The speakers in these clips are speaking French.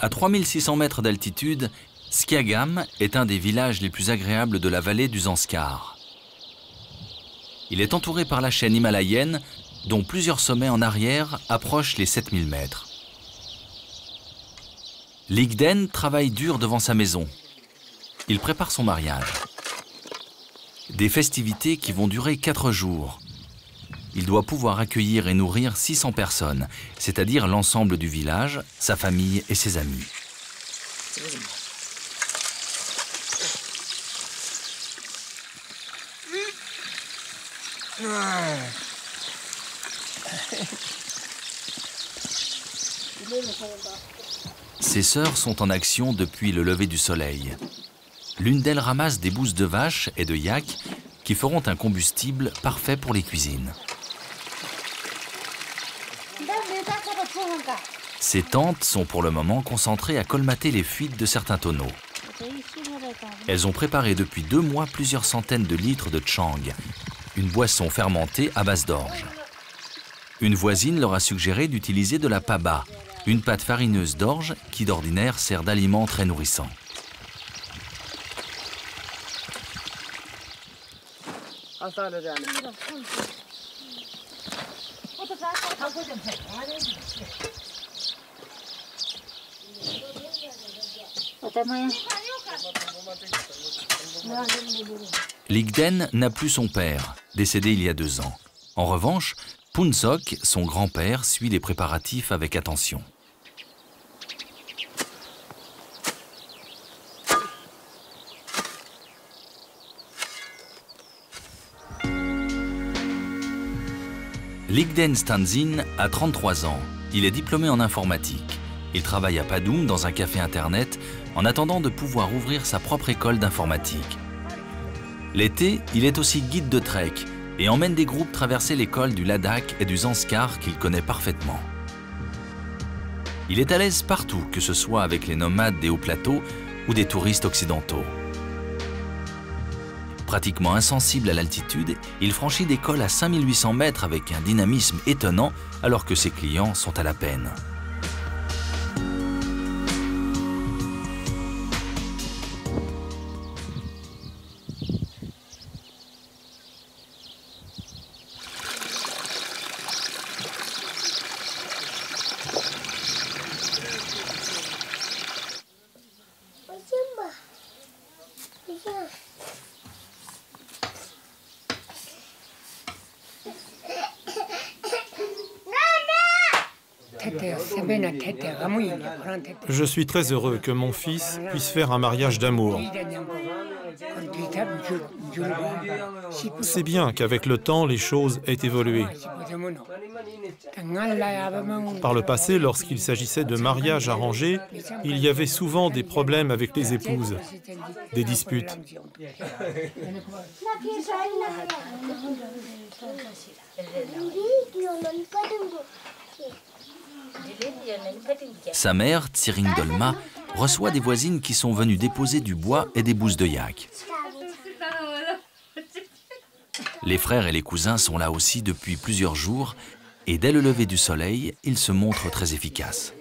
À 3600 mètres d'altitude, Skiagam est un des villages les plus agréables de la vallée du Zanskar. Il est entouré par la chaîne himalayenne, dont plusieurs sommets en arrière approchent les 7000 mètres. Ligden travaille dur devant sa maison. Il prépare son mariage. Des festivités qui vont durer 4 jours. Il doit pouvoir accueillir et nourrir 600 personnes, c'est-à-dire l'ensemble du village, sa famille et ses amis. Ses sœurs sont en action depuis le lever du soleil. L'une d'elles ramasse des bousses de vache et de yak qui feront un combustible parfait pour les cuisines. Ses tantes sont pour le moment concentrées à colmater les fuites de certains tonneaux. Elles ont préparé depuis 2 mois plusieurs centaines de litres de chang, une boisson fermentée à base d'orge. Une voisine leur a suggéré d'utiliser de la paba, une pâte farineuse d'orge qui d'ordinaire sert d'aliment très nourrissant. Ligden n'a plus son père, décédé il y a 2 ans. En revanche, Punsok, son grand-père, suit les préparatifs avec attention. Ligden Stanzin a 33 ans. Il est diplômé en informatique. Il travaille à Padoum dans un café internet en attendant de pouvoir ouvrir sa propre école d'informatique. L'été, il est aussi guide de trek et emmène des groupes traverser les cols du Ladakh et du Zanskar qu'il connaît parfaitement. Il est à l'aise partout, que ce soit avec les nomades des hauts plateaux ou des touristes occidentaux. Pratiquement insensible à l'altitude, il franchit des cols à 5800 mètres avec un dynamisme étonnant alors que ses clients sont à la peine. Je suis très heureux que mon fils puisse faire un mariage d'amour. C'est bien qu'avec le temps, les choses aient évolué. Par le passé, lorsqu'il s'agissait de mariages arrangés, il y avait souvent des problèmes avec les épouses, des disputes. Sa mère, Tsering Dolma, reçoit des voisines qui sont venues déposer du bois et des bousses de yak. Les frères et les cousins sont là aussi depuis plusieurs jours et dès le lever du soleil, ils se montrent très efficaces.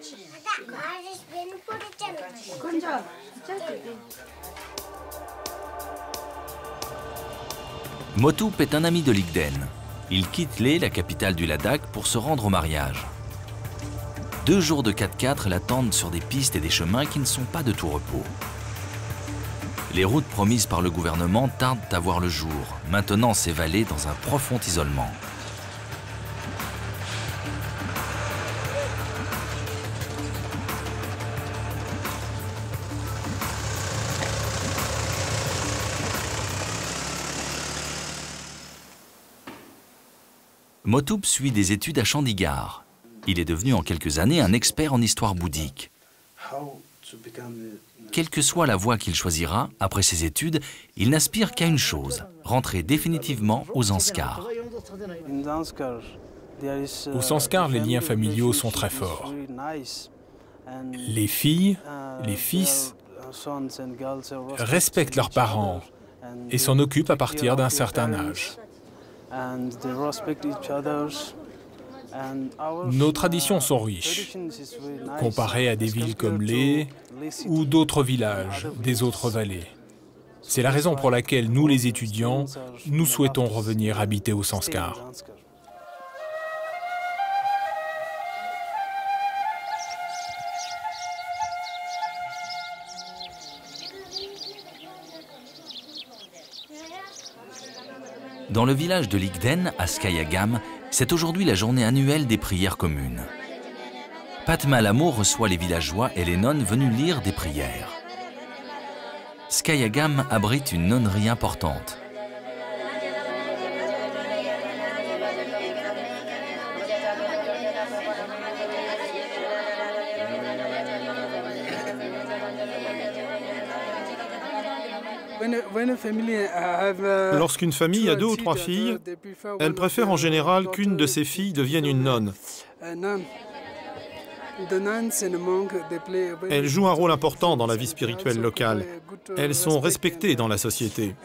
Motoup est un ami de Ligden. Il quitte Leh, la capitale du Ladakh, pour se rendre au mariage. 2 jours de 4x4 l'attendent sur des pistes et des chemins qui ne sont pas de tout repos. Les routes promises par le gouvernement tardent à voir le jour, maintenant ces vallées dans un profond isolement. Motoup suit des études à Chandigarh. Il est devenu en quelques années un expert en histoire bouddhique. Quelle que soit la voie qu'il choisira, après ses études, il n'aspire qu'à une chose, rentrer définitivement aux Zanskar. Au Zanskar, les liens familiaux sont très forts. Les filles, les fils respectent leurs parents et s'en occupent à partir d'un certain âge. Nos traditions sont riches, comparées à des villes comme Leh ou d'autres villages des autres vallées. C'est la raison pour laquelle nous, les étudiants, nous souhaitons revenir habiter au Sanskar. Dans le village de Ligden, à Skayagam, c'est aujourd'hui la journée annuelle des prières communes. Padma Lamo reçoit les villageois et les nonnes venus lire des prières. Skayagam abrite une nonnerie importante. Lorsqu'une famille a 2 ou 3 filles, elle préfère en général qu'une de ses filles devienne une nonne. Elles jouent un rôle important dans la vie spirituelle locale. Elles sont respectées dans la société.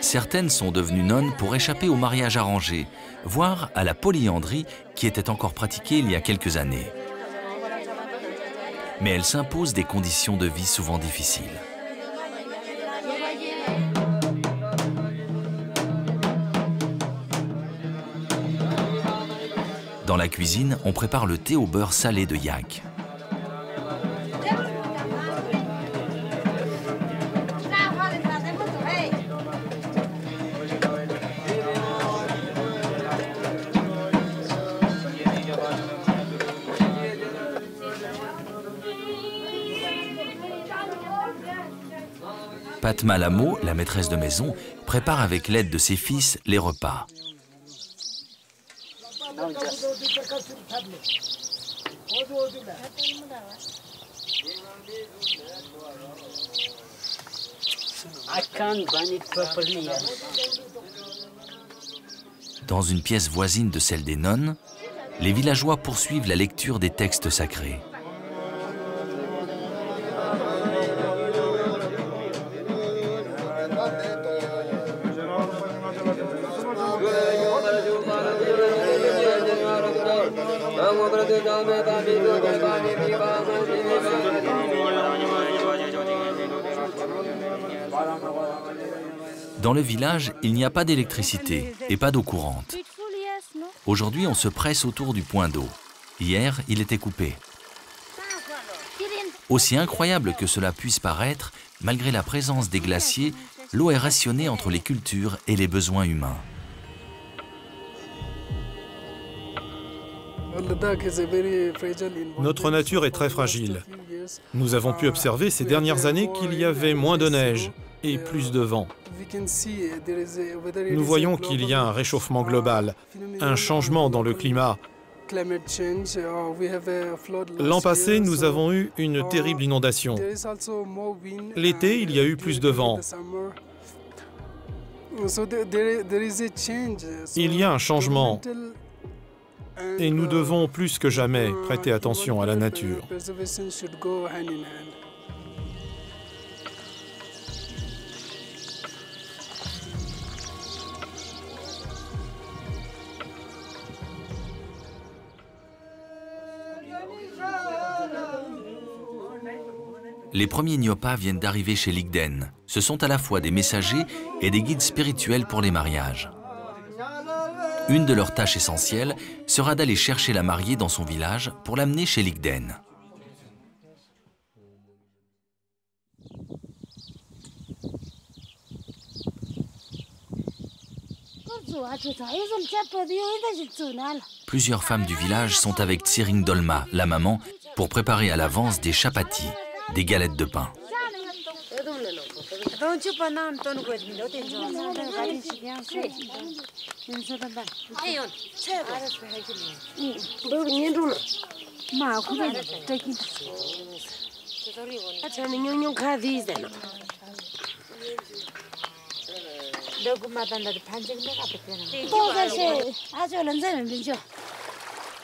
Certaines sont devenues nonnes pour échapper au mariage arrangé, voire à la polyandrie qui était encore pratiquée il y a quelques années. Mais elles s'imposent des conditions de vie souvent difficiles. Dans la cuisine, on prépare le thé au beurre salé de yak. Padma Lamo, la maîtresse de maison, prépare avec l'aide de ses fils les repas. Dans une pièce voisine de celle des nonnes, les villageois poursuivent la lecture des textes sacrés. Dans le village, il n'y a pas d'électricité et pas d'eau courante. Aujourd'hui, on se presse autour du point d'eau. Hier, il était coupé. Aussi incroyable que cela puisse paraître, malgré la présence des glaciers, l'eau est rationnée entre les cultures et les besoins humains. Notre nature est très fragile. Nous avons pu observer ces dernières années qu'il y avait moins de neige et plus de vent. Nous voyons qu'il y a un réchauffement global, un changement dans le climat. L'an passé, nous avons eu une terrible inondation. L'été, il y a eu plus de vent. Il y a un changement. Et nous devons plus que jamais prêter attention à la nature. Les premiers Nyopa viennent d'arriver chez Ligden. Ce sont à la fois des messagers et des guides spirituels pour les mariages. Une de leurs tâches essentielles sera d'aller chercher la mariée dans son village pour l'amener chez Ligden. Plusieurs femmes du village sont avec Tsering Dolma, la maman, pour préparer à l'avance des chapatis, des galettes de pain.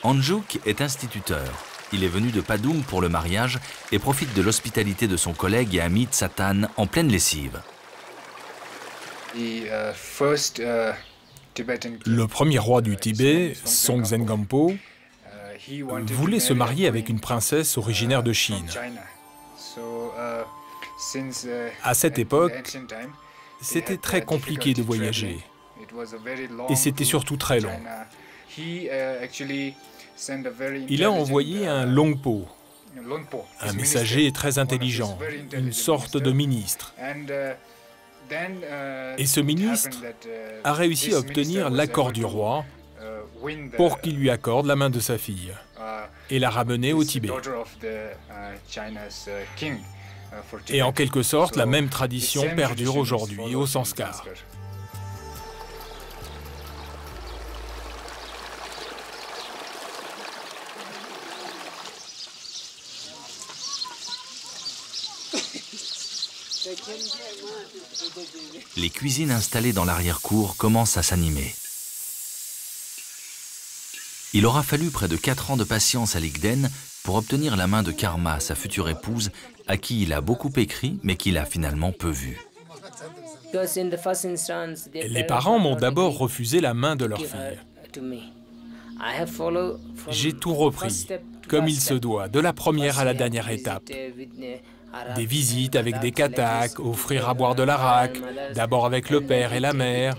Anjuk est instituteur. il est venu de Padoum pour le mariage et profite de l'hospitalité de son collègue et ami Tsatan en pleine lessive. Le premier roi du Tibet, Songtsen Gampo, voulait se marier avec une princesse originaire de Chine. À cette époque, c'était très compliqué de voyager et c'était surtout très long. Il a envoyé un Longpo, un messager très intelligent, une sorte de ministre. Et ce ministre a réussi à obtenir l'accord du roi pour qu'il lui accorde la main de sa fille et la ramener au Tibet. Et en quelque sorte, la même tradition perdure aujourd'hui au Sanskar. Les cuisines installées dans l'arrière-cour commencent à s'animer. Il aura fallu près de 4 ans de patience à Ligden pour obtenir la main de Karma, sa future épouse, à qui il a beaucoup écrit, mais qu'il a finalement peu vu. Les parents m'ont d'abord refusé la main de leur fille. J'ai tout repris, comme il se doit, de la première à la dernière étape. Des visites avec des kathaks, offrir à boire de l'arak, d'abord avec le père et la mère.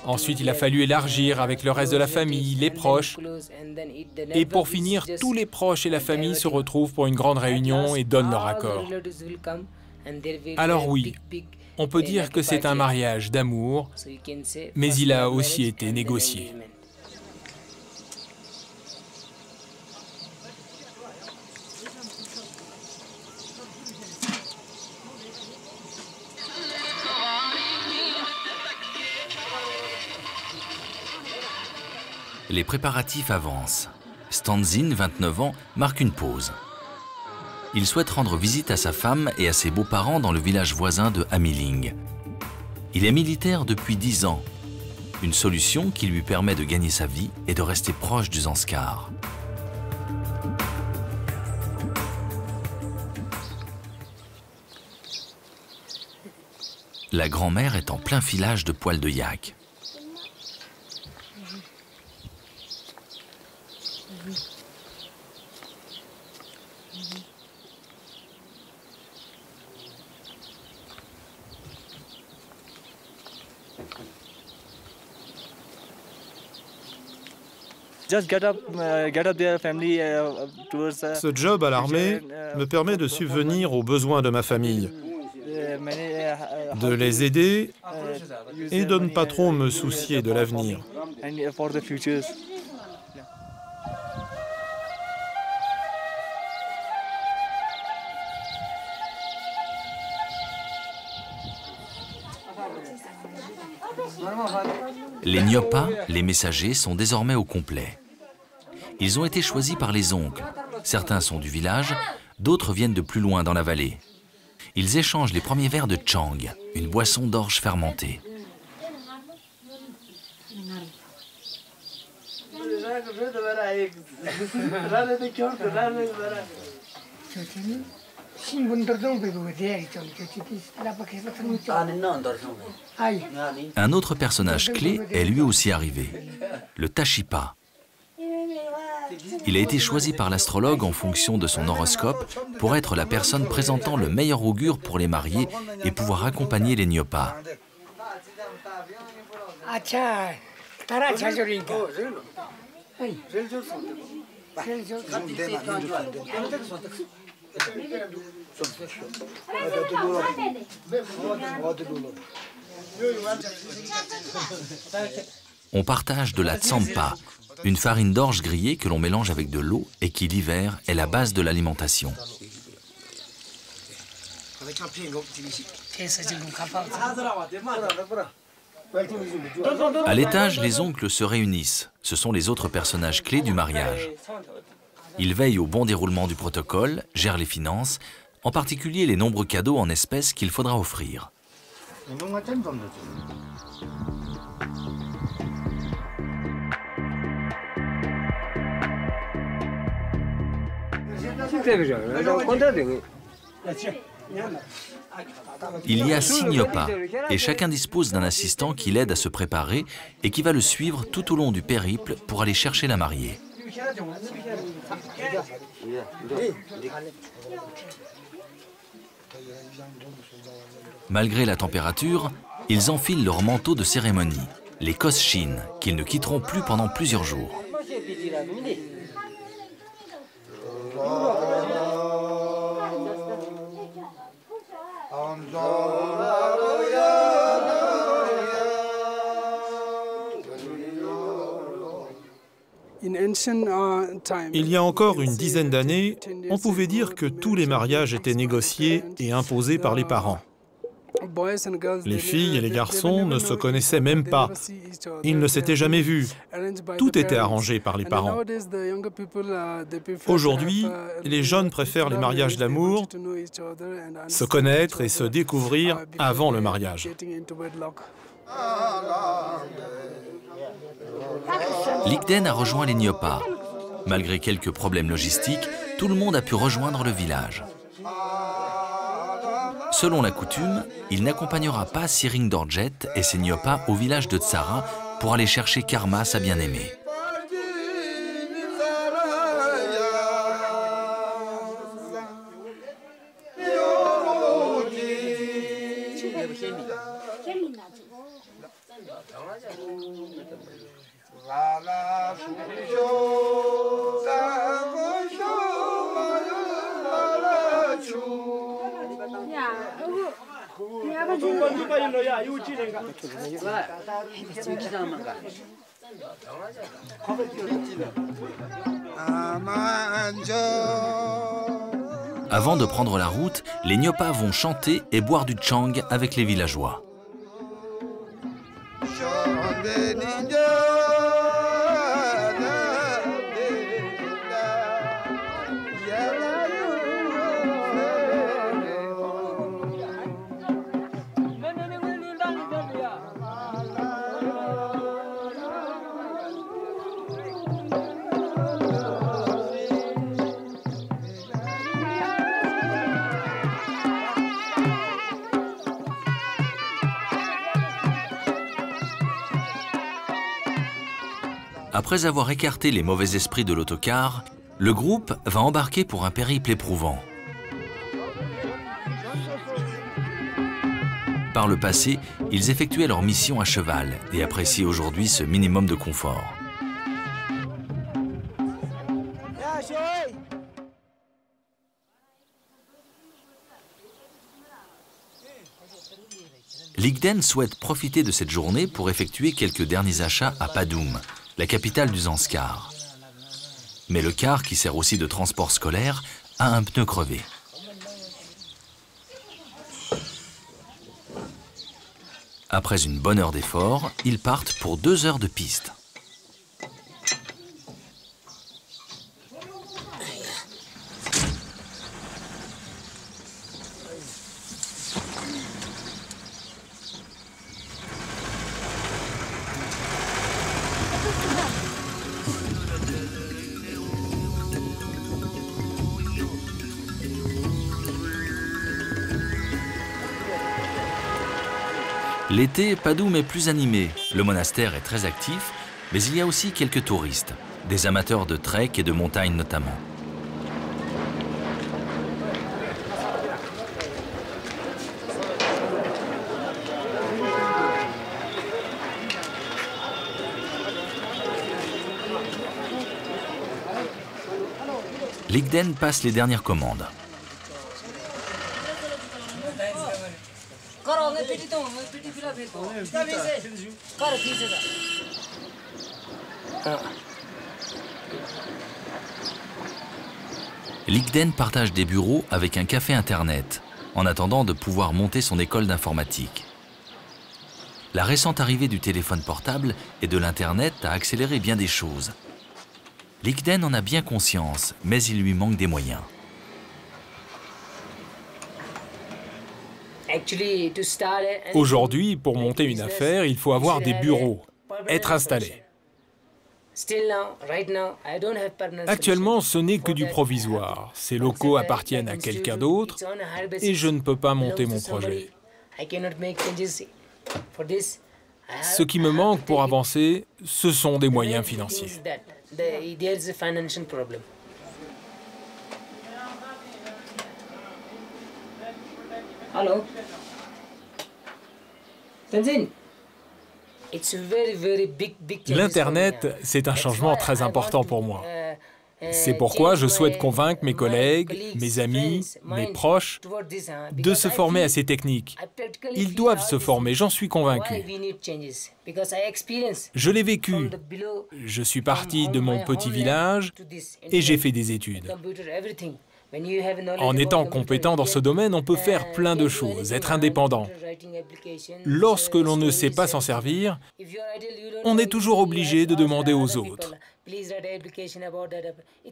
Ensuite, il a fallu élargir avec le reste de la famille, les proches. Et pour finir, tous les proches et la famille se retrouvent pour une grande réunion et donnent leur accord. Alors oui, on peut dire que c'est un mariage d'amour, mais il a aussi été négocié. Les préparatifs avancent. Stanzin, 29 ans, marque une pause. Il souhaite rendre visite à sa femme et à ses beaux-parents dans le village voisin de Hamiling. Il est militaire depuis 10 ans. Une solution qui lui permet de gagner sa vie et de rester proche du Zanskar. La grand-mère est en plein filage de poils de yak. Ce job à l'armée me permet de subvenir aux besoins de ma famille, de les aider et de ne pas trop me soucier de l'avenir. Les Nyopa, les messagers, sont désormais au complet. Ils ont été choisis par les oncles. Certains sont du village, d'autres viennent de plus loin dans la vallée. Ils échangent les premiers verres de Chang, une boisson d'orge fermentée. Un autre personnage clé est lui aussi arrivé, le Tashipa. Il a été choisi par l'astrologue en fonction de son horoscope pour être la personne présentant le meilleur augure pour les mariés et pouvoir accompagner les Nyopa. On partage de la tsampa, une farine d'orge grillée que l'on mélange avec de l'eau et qui, l'hiver, est la base de l'alimentation. À l'étage, les oncles se réunissent. Ce sont les autres personnages clés du mariage. Ils veillent au bon déroulement du protocole, gèrent les finances, en particulier les nombreux cadeaux en espèces qu'il faudra offrir. Il y a 6 Nyopa et chacun dispose d'un assistant qui l'aide à se préparer et qui va le suivre tout au long du périple pour aller chercher la mariée. Malgré la température, ils enfilent leur manteau de cérémonie, les kosshin, qu'ils ne quitteront plus pendant plusieurs jours. Il y a encore une dizaine d'années, on pouvait dire que tous les mariages étaient négociés et imposés par les parents. Les filles et les garçons ne se connaissaient même pas. Ils ne s'étaient jamais vus. Tout était arrangé par les parents. Aujourd'hui, les jeunes préfèrent les mariages d'amour, se connaître et se découvrir avant le mariage. Ligden a rejoint les Nyopa. Malgré quelques problèmes logistiques, tout le monde a pu rejoindre le village. Selon la coutume, il n'accompagnera pas Siring Dorjet et ses Nyopa au village de Tsara pour aller chercher Karma, sa bien-aimée. Avant de prendre la route, les Nyopa vont chanter et boire du chang avec les villageois. Après avoir écarté les mauvais esprits de l'autocar, le groupe va embarquer pour un périple éprouvant. Par le passé, ils effectuaient leur mission à cheval et apprécient aujourd'hui ce minimum de confort. Ligden souhaite profiter de cette journée pour effectuer quelques derniers achats à Padoum, la capitale du Zanskar. Mais le car, qui sert aussi de transport scolaire, a un pneu crevé. Après une bonne heure d'effort, ils partent pour 2 heures de piste. L'été, Padoum est plus animé. Le monastère est très actif, mais il y a aussi quelques touristes, des amateurs de trek et de montagne notamment. Ligden passe les dernières commandes. Ligden partage des bureaux avec un café internet, en attendant de pouvoir monter son école d'informatique. La récente arrivée du téléphone portable et de l'internet a accéléré bien des choses. Ligden en a bien conscience, mais il lui manque des moyens. Aujourd'hui, pour monter une affaire, il faut avoir des bureaux, être installé. Actuellement, ce n'est que du provisoire. Ces locaux appartiennent à quelqu'un d'autre et je ne peux pas monter mon projet. Ce qui me manque pour avancer, ce sont des moyens financiers. Hello. Tenzin. L'Internet, c'est un changement très important pour moi. C'est pourquoi je souhaite convaincre mes collègues, mes amis, mes proches de se former à ces techniques. Ils doivent se former, j'en suis convaincu. Je l'ai vécu. Je suis parti de mon petit village et j'ai fait des études. En étant compétent dans ce domaine, on peut faire plein de choses, être indépendant. Lorsque l'on ne sait pas s'en servir, on est toujours obligé de demander aux autres.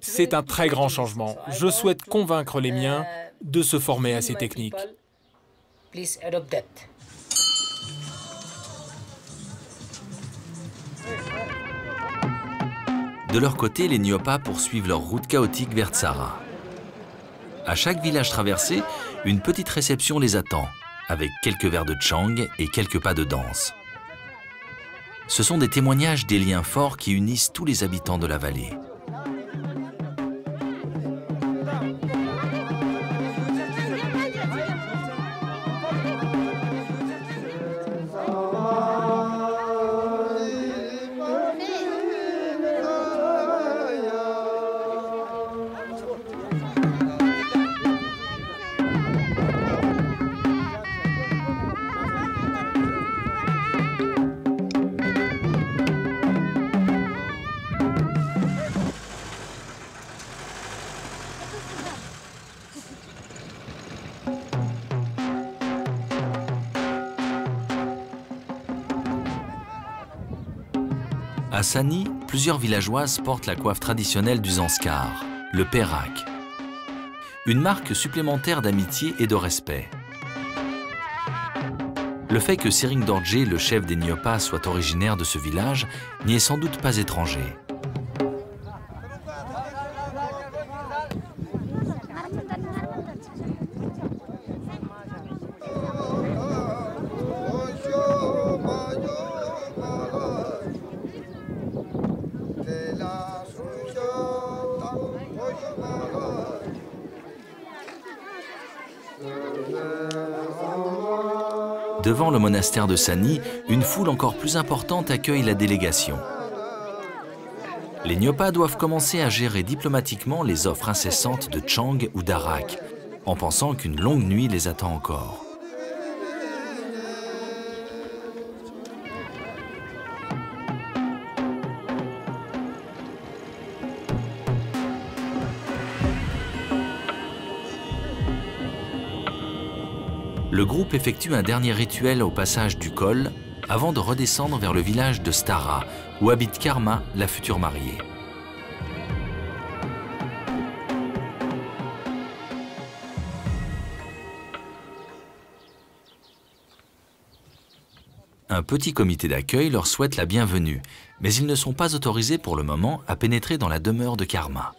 C'est un très grand changement. Je souhaite convaincre les miens de se former à ces techniques. De leur côté, les Nyopa poursuivent leur route chaotique vers Tsara. À chaque village traversé, une petite réception les attend, avec quelques verres de Chang et quelques pas de danse. Ce sont des témoignages des liens forts qui unissent tous les habitants de la vallée. À Sani, plusieurs villageoises portent la coiffe traditionnelle du Zanskar, le perak. Une marque supplémentaire d'amitié et de respect. Le fait que Sering Dorje, le chef des Nyopa, soit originaire de ce village, n'y est sans doute pas étranger. Devant le monastère de Sani, une foule encore plus importante accueille la délégation. Les Nyopa doivent commencer à gérer diplomatiquement les offres incessantes de Chang ou d'Arak, en pensant qu'une longue nuit les attend encore. Le groupe effectue un dernier rituel au passage du col avant de redescendre vers le village de Stara, où habite Karma, la future mariée. Un petit comité d'accueil leur souhaite la bienvenue, mais ils ne sont pas autorisés pour le moment à pénétrer dans la demeure de Karma.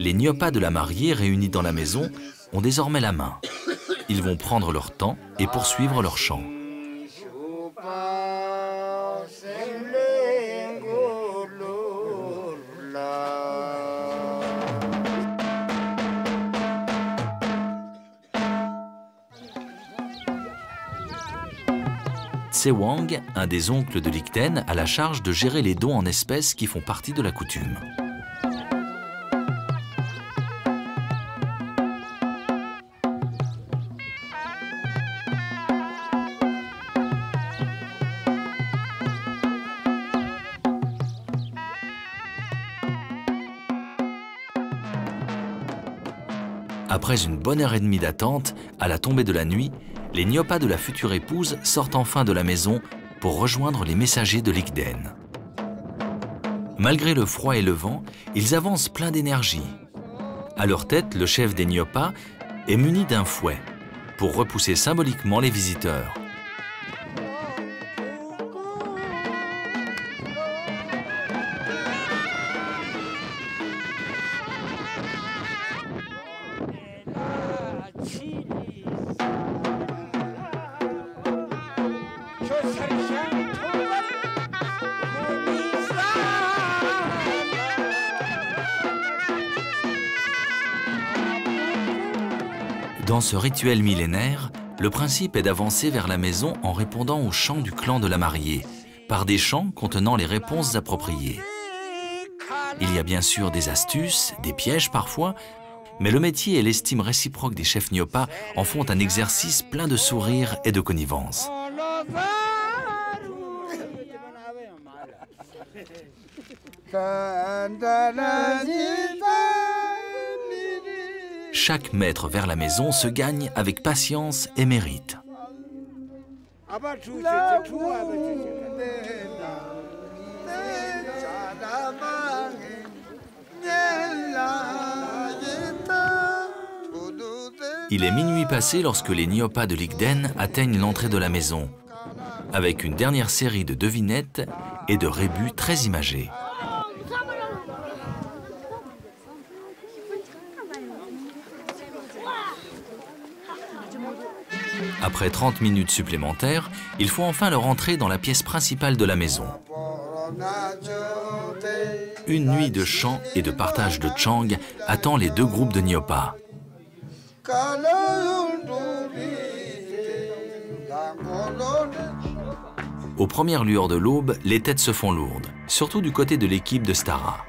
Les Nyopa de la mariée réunis dans la maison ont désormais la main. Ils vont prendre leur temps et poursuivre leur chant. Tsewang, un des oncles de Likten, a la charge de gérer les dons en espèces qui font partie de la coutume. Après une bonne heure et demie d'attente, à la tombée de la nuit, les Nyopa de la future épouse sortent enfin de la maison pour rejoindre les messagers de Likden. Malgré le froid et le vent, ils avancent pleins d'énergie. À leur tête, le chef des Nyopa est muni d'un fouet pour repousser symboliquement les visiteurs. Dans ce rituel millénaire, le principe est d'avancer vers la maison en répondant aux chants du clan de la mariée, par des chants contenant les réponses appropriées. Il y a bien sûr des astuces, des pièges parfois, mais le métier et l'estime réciproque des chefs Nyopa en font un exercice plein de sourires et de connivence. Chaque mètre vers la maison se gagne avec patience et mérite. Il est minuit passé lorsque les Nyopa de Ligden atteignent l'entrée de la maison, avec une dernière série de devinettes et de rébus très imagés. Après 30 minutes supplémentaires, il faut enfin leur entrer dans la pièce principale de la maison. Une nuit de chants et de partage de chang attend les deux groupes de Nyopa. Aux premières lueurs de l'aube, les têtes se font lourdes, surtout du côté de l'équipe de Stara.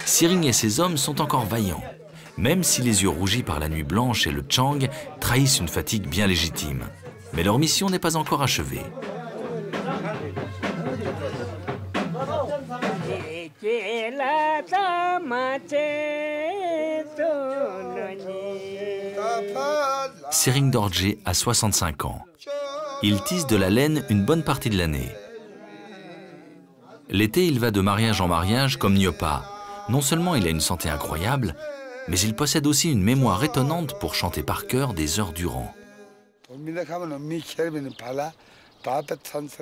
Siring et ses hommes sont encore vaillants, même si les yeux rougis par la nuit blanche et le chang trahissent une fatigue bien légitime. Mais leur mission n'est pas encore achevée. Siring Dorje a 65 ans. Il tisse de la laine une bonne partie de l'année. L'été, il va de mariage en mariage comme Nyopa. Non seulement il a une santé incroyable, mais il possède aussi une mémoire étonnante pour chanter par cœur des heures durant.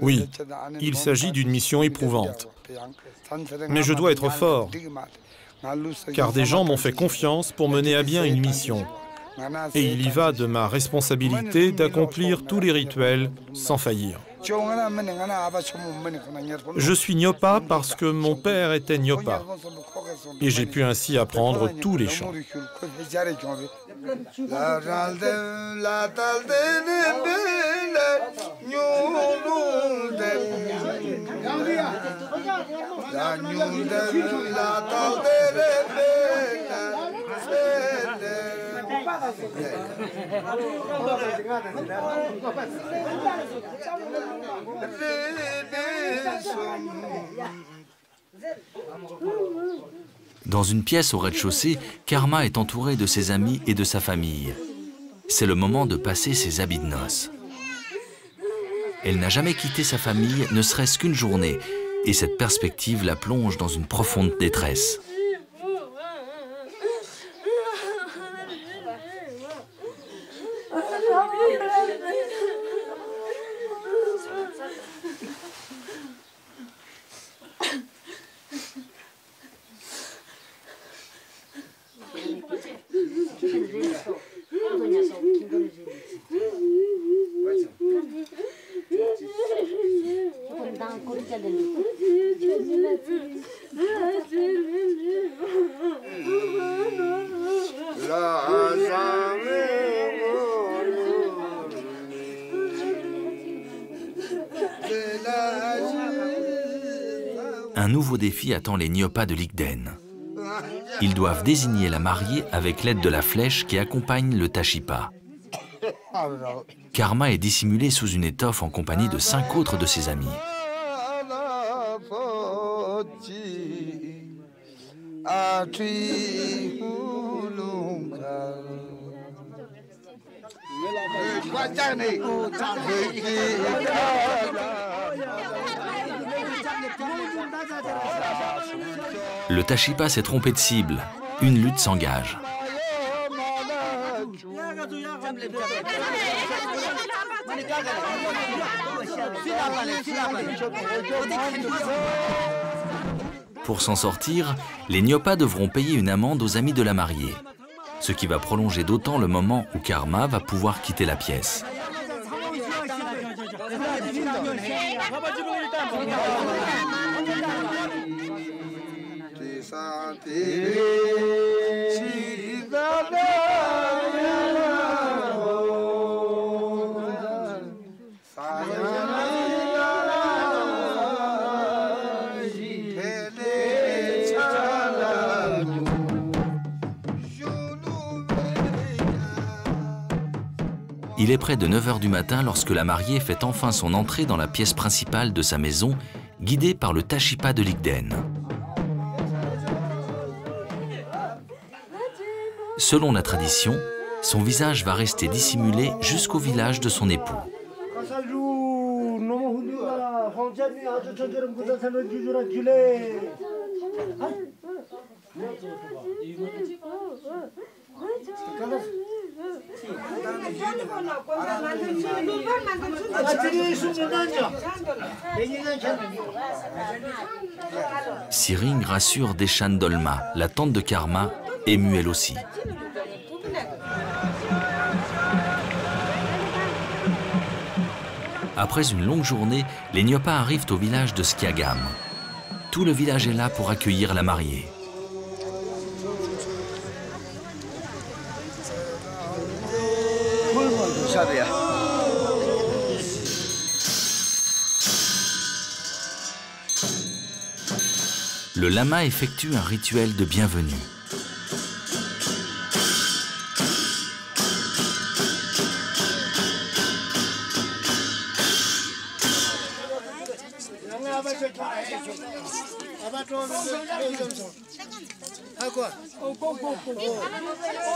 Oui, il s'agit d'une mission éprouvante. Mais je dois être fort, car des gens m'ont fait confiance pour mener à bien une mission. Et il y va de ma responsabilité d'accomplir tous les rituels sans faillir. Je suis Nyopa parce que mon père était Nyopa. Et j'ai pu ainsi apprendre tous les chants. Dans une pièce au rez-de-chaussée, Karma est entourée de ses amis et de sa famille. C'est le moment de passer ses habits de noces. Elle n'a jamais quitté sa famille, ne serait-ce qu'une journée, et cette perspective la plonge dans une profonde détresse. Un nouveau défi attend les Nyopa de Ligden. Ils doivent désigner la mariée avec l'aide de la flèche qui accompagne le Tashipa. Karma est dissimulé sous une étoffe en compagnie de 5 autres de ses amis. Le Tashipa s'est trompé de cible. Une lutte s'engage. Pour s'en sortir, les Nyopa devront payer une amende aux amis de la mariée, ce qui va prolonger d'autant le moment où Karma va pouvoir quitter la pièce. Il est près de 9 h du matin lorsque la mariée fait enfin son entrée dans la pièce principale de sa maison, guidée par le Tashipa de Ligden. Selon la tradition, son visage va rester dissimulé jusqu'au village de son époux. Siring rassure Deshan Dolma, la tante de Karma, émue elle aussi. Après une longue journée, les Nyopa arrivent au village de Skiagam. Tout le village est là pour accueillir la mariée. Le lama effectue un rituel de bienvenue.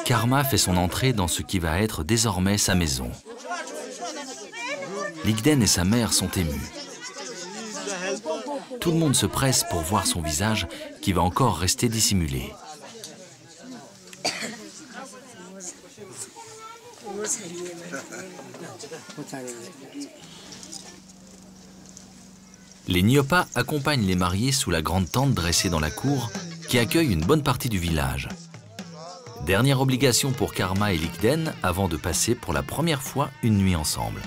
Karma fait son entrée dans ce qui va être désormais sa maison. Ligden et sa mère sont émus. Tout le monde se presse pour voir son visage qui va encore rester dissimulé. Les Nyopa accompagnent les mariés sous la grande tente dressée dans la cour qui accueille une bonne partie du village. Dernière obligation pour Karma et Ligden avant de passer pour la première fois une nuit ensemble.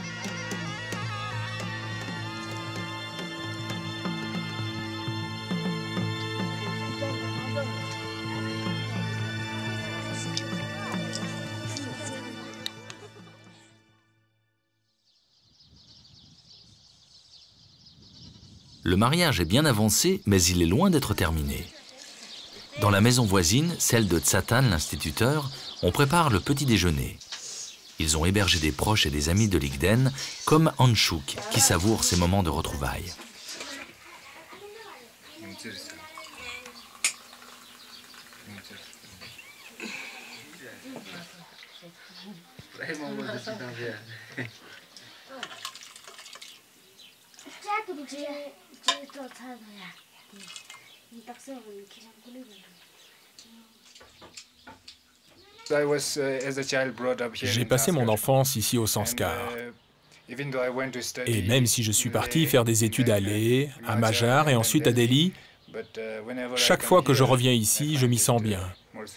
Le mariage est bien avancé, mais il est loin d'être terminé. Dans la maison voisine, celle de Tsatan, l'instituteur, on prépare le petit déjeuner. Ils ont hébergé des proches et des amis de Ligden, comme Anshuk, qui savoure ces moments de retrouvailles. J'ai passé mon enfance ici au Sanskar. Et même si je suis parti faire des études à Leh, à Majar et ensuite à Delhi, chaque fois que je reviens ici, je m'y sens bien.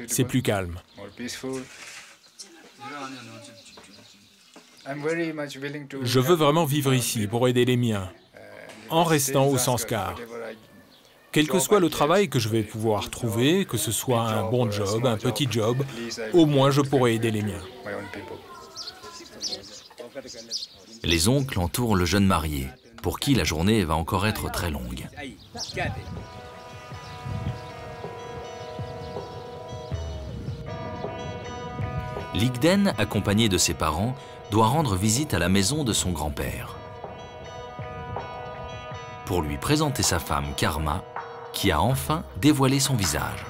C'est plus calme. Je veux vraiment vivre ici pour aider les miens, en restant au Sanskar. Quel que soit le travail que je vais pouvoir trouver, que ce soit un bon job, un petit job, au moins je pourrai aider les miens. Les oncles entourent le jeune marié, pour qui la journée va encore être très longue. Ligden, accompagné de ses parents, doit rendre visite à la maison de son grand-père pour lui présenter sa femme Karma, qui a enfin dévoilé son visage.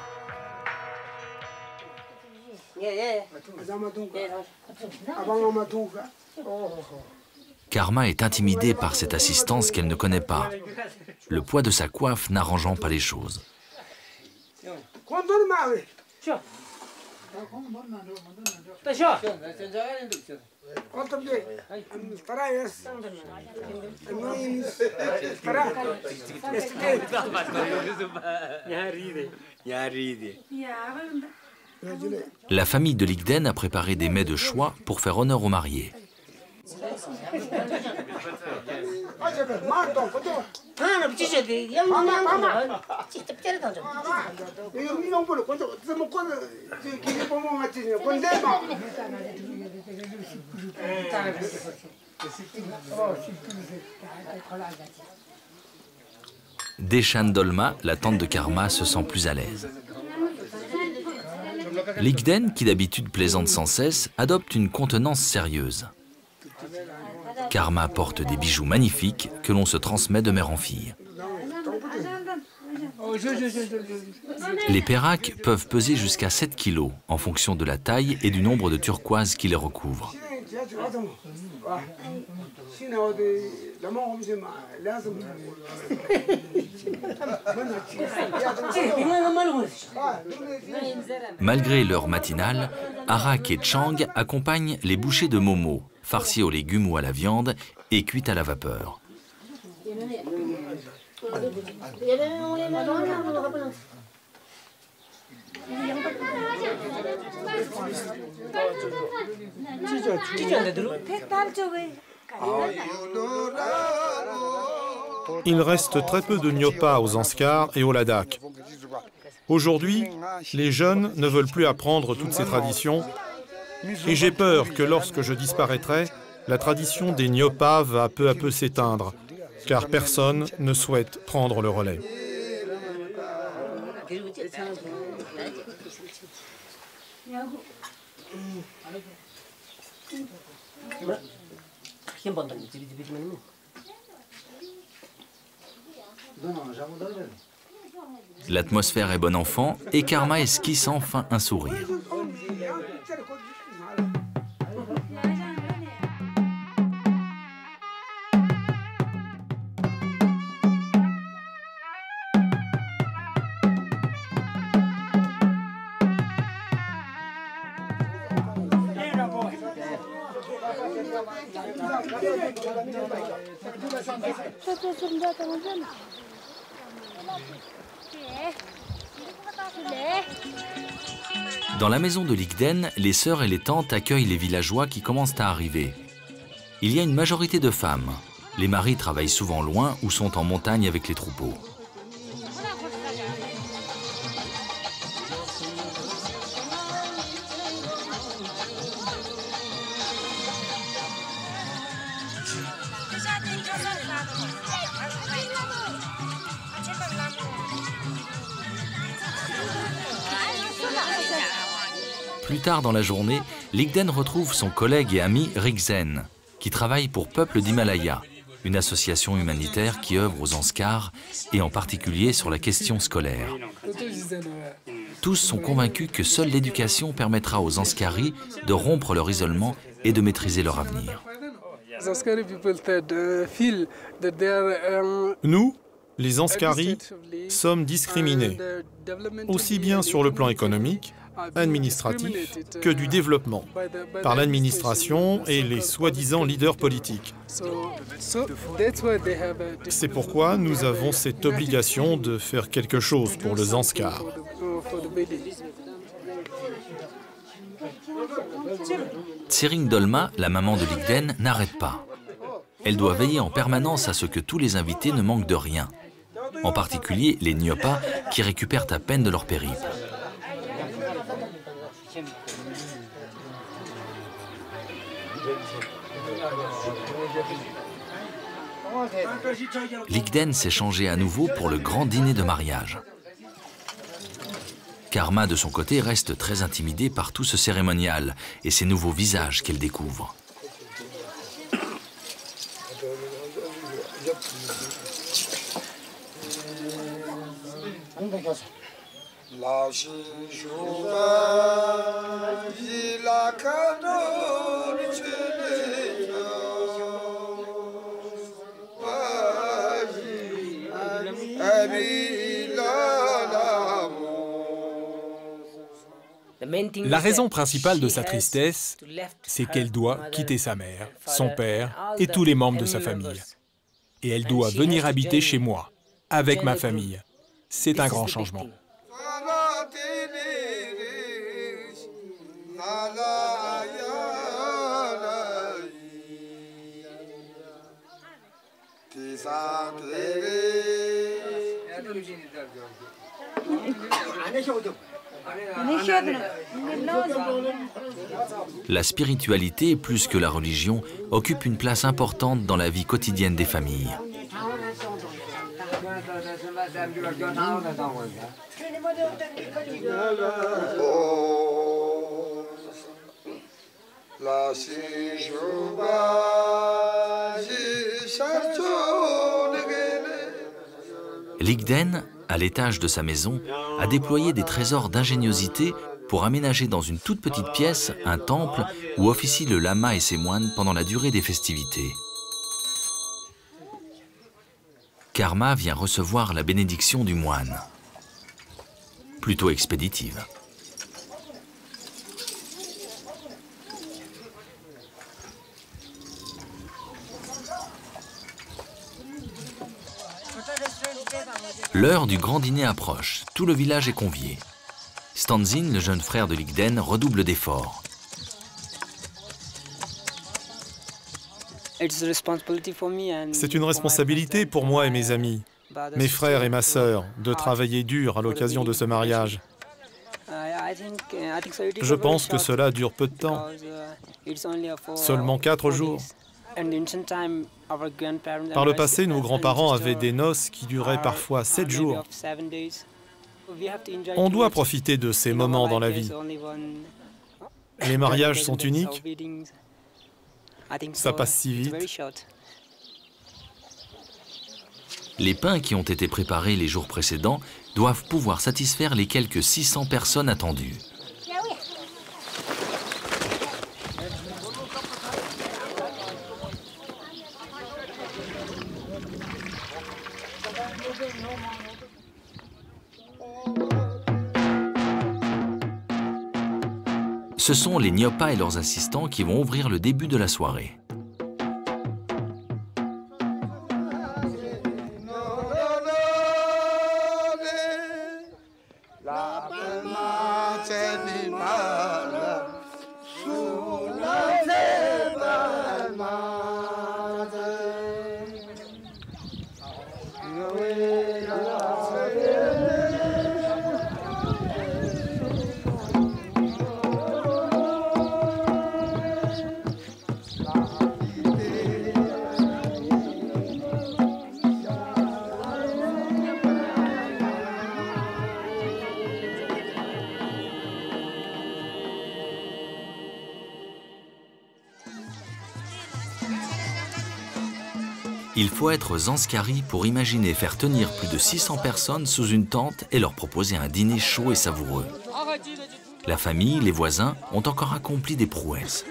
Karma est intimidée par cette assistance qu'elle ne connaît pas, le poids de sa coiffe n'arrangeant pas les choses. La famille de Ligden a préparé des mets de choix pour faire honneur aux mariés. Deshan Dolma, la tante de Karma, se sent plus à l'aise. Ligden, qui d'habitude plaisante sans cesse, adopte une contenance sérieuse. Karma porte des bijoux magnifiques que l'on se transmet de mère en fille. Les péracs peuvent peser jusqu'à 7 kilos en fonction de la taille et du nombre de turquoises qui les recouvrent. Malgré l'heure matinale, Arak et Chang accompagnent les bouchées de momo, farcies aux légumes ou à la viande et cuites à la vapeur. Il reste très peu de Nyopa aux Zanskar et au Ladakh. Aujourd'hui, les jeunes ne veulent plus apprendre toutes ces traditions et j'ai peur que lorsque je disparaîtrai, la tradition des Nyopa va peu à peu s'éteindre, car personne ne souhaite prendre le relais. L'atmosphère est bon enfant et Karma esquisse enfin un sourire. Dans la maison de Ligden, les sœurs et les tantes accueillent les villageois qui commencent à arriver. Il y a une majorité de femmes. Les maris travaillent souvent loin ou sont en montagne avec les troupeaux. Plus tard dans la journée, Ligden retrouve son collègue et ami Rigzen, qui travaille pour Peuple d'Himalaya, une association humanitaire qui œuvre aux Zanskar et en particulier sur la question scolaire. Tous sont convaincus que seule l'éducation permettra aux Zanskaris de rompre leur isolement et de maîtriser leur avenir. Nous, les Zanskaris, sommes discriminés, aussi bien sur le plan économique, administratif, que du développement, par l'administration et les soi-disant leaders politiques. C'est pourquoi nous avons cette obligation de faire quelque chose pour le Zanskar. Tsering Dolma, la maman de Ligden, n'arrête pas. Elle doit veiller en permanence à ce que tous les invités ne manquent de rien, en particulier les Nyopa qui récupèrent à peine de leur périple. Ligden s'est changé à nouveau pour le grand dîner de mariage. Karma, de son côté, reste très intimidée par tout ce cérémonial et ces nouveaux visages qu'elle découvre. La raison principale de sa tristesse, c'est qu'elle doit quitter sa mère, son père et tous les membres de sa famille. Et elle doit venir habiter chez moi, avec ma famille. C'est un grand changement. La spiritualité, plus que la religion, occupe une place importante dans la vie quotidienne des familles. Ligden, à l'étage de sa maison, a déployé des trésors d'ingéniosité pour aménager dans une toute petite pièce un temple où officient le lama et ses moines pendant la durée des festivités. Karma vient recevoir la bénédiction du moine. Plutôt expéditive. L'heure du grand dîner approche. Tout le village est convié. Stanzin, le jeune frère de Ligden, redouble d'efforts. C'est une responsabilité pour moi et mes amis, mes frères et ma sœur, de travailler dur à l'occasion de ce mariage. Je pense que cela dure peu de temps, seulement 4 jours. Par le passé, nos grands-parents avaient des noces qui duraient parfois 7 jours. On doit profiter de ces moments dans la vie. Les mariages sont uniques. Ça passe si vite. Les pains qui ont été préparés les jours précédents doivent pouvoir satisfaire les quelques 600 personnes attendues. Ce sont les Nyopa et leurs assistants qui vont ouvrir le début de la soirée. Il faut être Zanskari pour imaginer faire tenir plus de 600 personnes sous une tente et leur proposer un dîner chaud et savoureux. La famille, les voisins ont encore accompli des prouesses.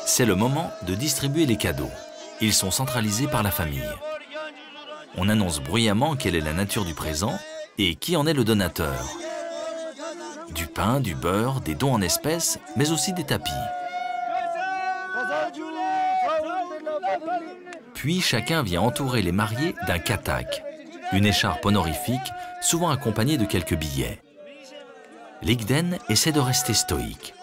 C'est le moment de distribuer les cadeaux. Ils sont centralisés par la famille. On annonce bruyamment quelle est la nature du présent et qui en est le donateur. Du pain, du beurre, des dons en espèces, mais aussi des tapis. Puis chacun vient entourer les mariés d'un katak, une écharpe honorifique, souvent accompagnée de quelques billets. Ligden essaie de rester stoïque.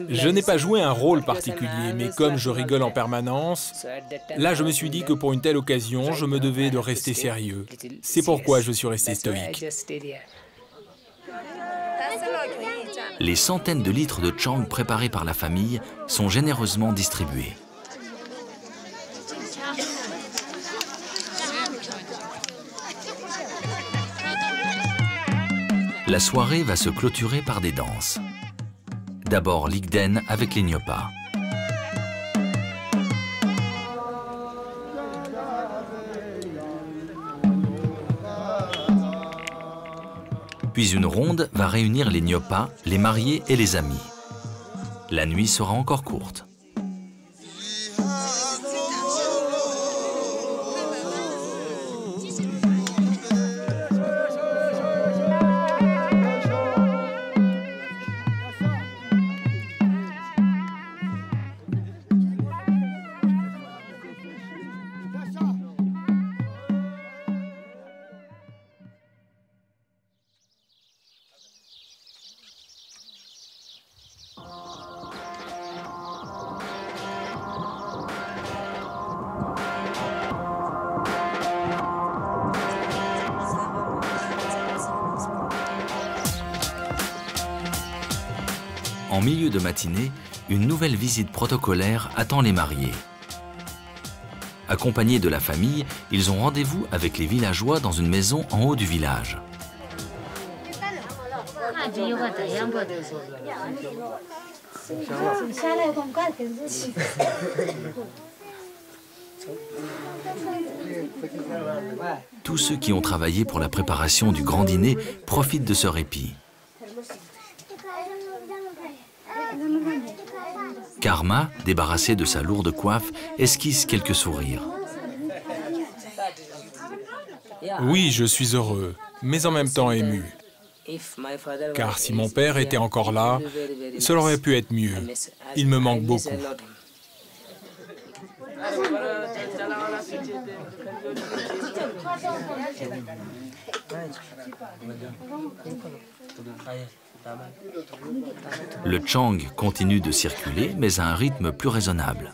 Je n'ai pas joué un rôle particulier, mais comme je rigole en permanence, là je me suis dit que pour une telle occasion, je me devais de rester sérieux. C'est pourquoi je suis resté stoïque. Les centaines de litres de chang préparés par la famille sont généreusement distribués. La soirée va se clôturer par des danses. D'abord l'Igden avec les Nyopa. Puis une ronde va réunir les Nyopa, les mariés et les amis. La nuit sera encore courte. En milieu de matinée, une nouvelle visite protocolaire attend les mariés. Accompagnés de la famille, ils ont rendez-vous avec les villageois dans une maison en haut du village. Tous ceux qui ont travaillé pour la préparation du grand dîner profitent de ce répit. Karma, débarrassée de sa lourde coiffe, esquisse quelques sourires. Oui, je suis heureux, mais en même temps ému. Car si mon père était encore là, cela aurait pu être mieux. Il me manque beaucoup. Le Chang continue de circuler, mais à un rythme plus raisonnable.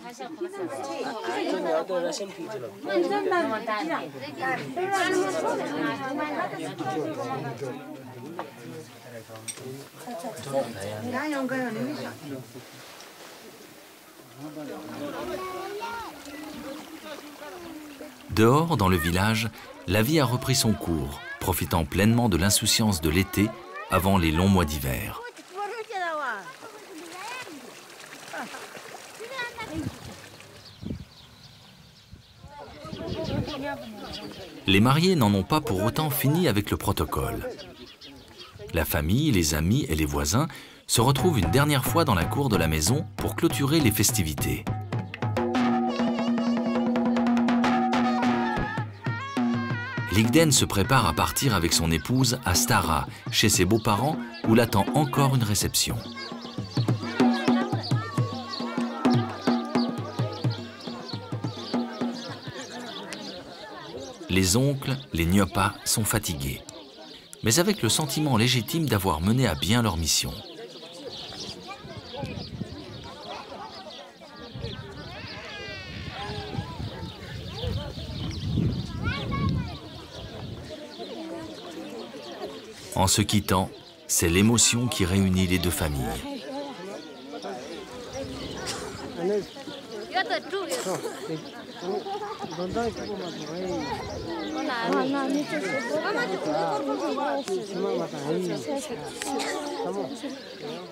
Dehors, dans le village, la vie a repris son cours, profitant pleinement de l'insouciance de l'été avant les longs mois d'hiver. Les mariés n'en ont pas pour autant fini avec le protocole. La famille, les amis et les voisins se retrouvent une dernière fois dans la cour de la maison pour clôturer les festivités. L'Igden se prépare à partir avec son épouse à Stara, chez ses beaux-parents, où l'attend encore une réception. Les oncles, les Nyopa, sont fatigués, mais avec le sentiment légitime d'avoir mené à bien leur mission. En se quittant, c'est l'émotion qui réunit les deux familles.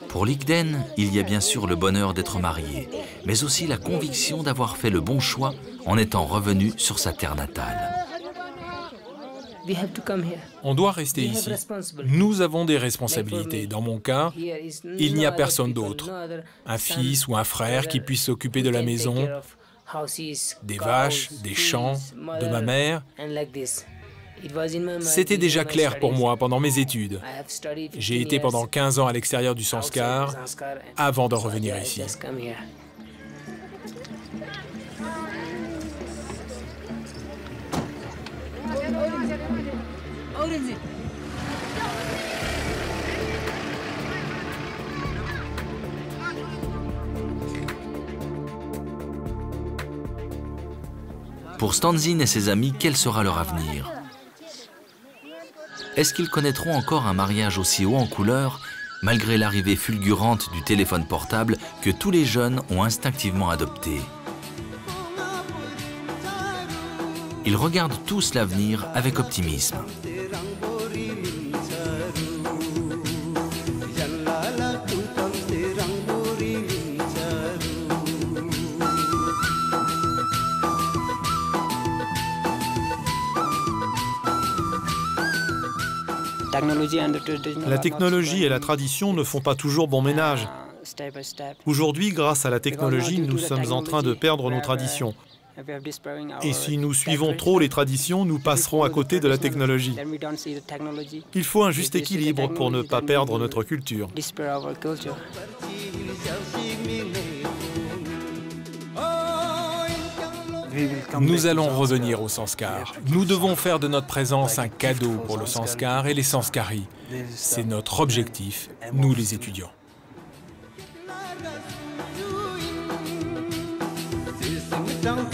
Pour l'Igden, il y a bien sûr le bonheur d'être marié, mais aussi la conviction d'avoir fait le bon choix en étant revenu sur sa terre natale. On doit rester ici. Nous avons des responsabilités. Dans mon cas, il n'y a personne d'autre. Un fils ou un frère qui puisse s'occuper de la maison, des vaches, des champs, de ma mère. C'était déjà clair pour moi pendant mes études. J'ai été pendant 15 ans à l'extérieur du Sanskar avant de revenir ici. Pour Stanzin et ses amis, quel sera leur avenir? Est-ce qu'ils connaîtront encore un mariage aussi haut en couleur, malgré l'arrivée fulgurante du téléphone portable que tous les jeunes ont instinctivement adopté? Ils regardent tous l'avenir avec optimisme. La technologie et la tradition ne font pas toujours bon ménage. Aujourd'hui, grâce à la technologie, nous sommes en train de perdre nos traditions. Et si nous suivons trop les traditions, nous passerons à côté de la technologie. Il faut un juste équilibre pour ne pas perdre notre culture. Nous allons revenir au sanskar. Nous devons faire de notre présence un cadeau pour le sanskar et les sanskaris. C'est notre objectif, nous les étudiants. Don't